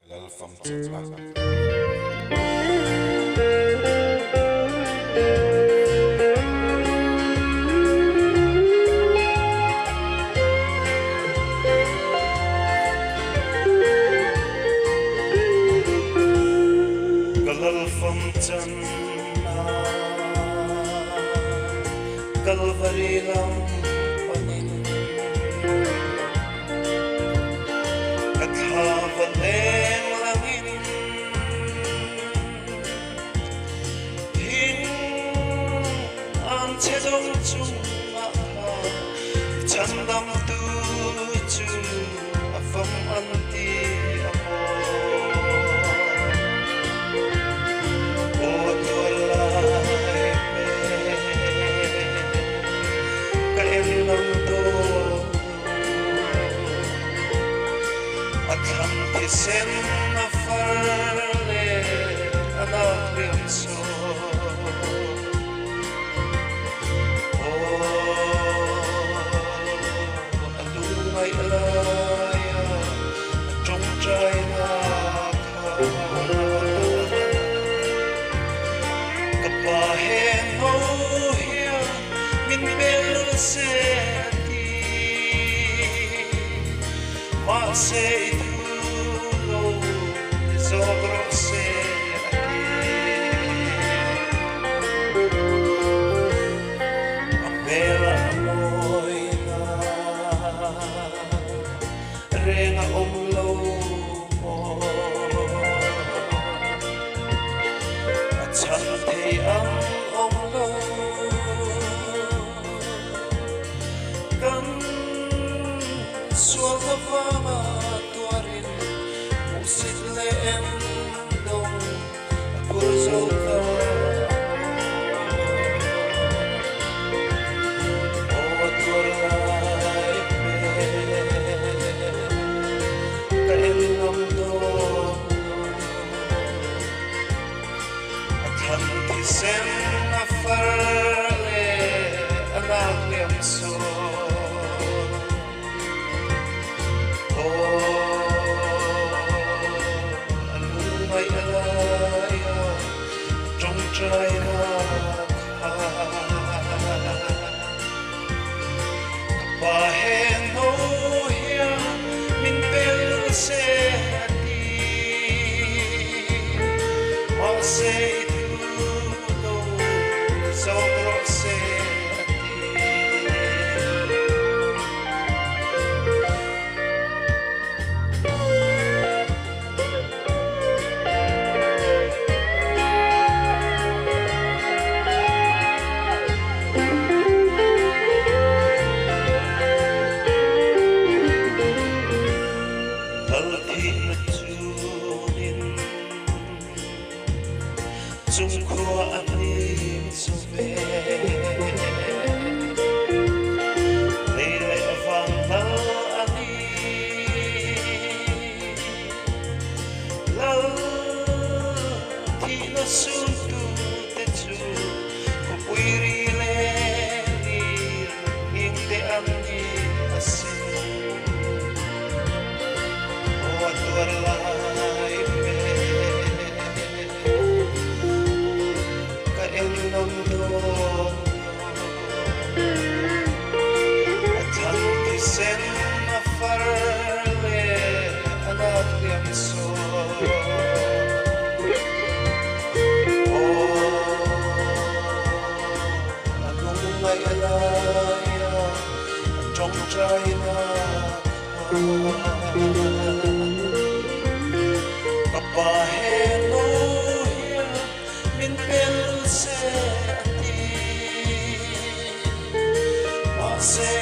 L'alfam tsatlak. L'alfam tsanna Calvary lam panin At havaleng langin Hin an chedong chung aha Chandam tu chu afam anti amo Sen na farle anak riamso alumay alaya trong trai na kapahe mo hiya min bel se ti ma se Sogro se Apela moina Renga omlo mo Achante ang omlo Kan suaga fama tuarin Musit leem dong Kurzoka O tuaray pe Kaelinam dong At hantisen na farle Anak liamso May alaya trong trai na kapahe no hiya min bel se ati ma se itulo sogro se Chung khua anim suve Lele vang tal ani Lal ti na suntu te chu Kupuiri le nil Hingte ani asin O atuar lai pe Kaelinam dong At hantisen na farle anak liamso Anong may alaya trong trai na kapahe no hiya min bel se ati ma se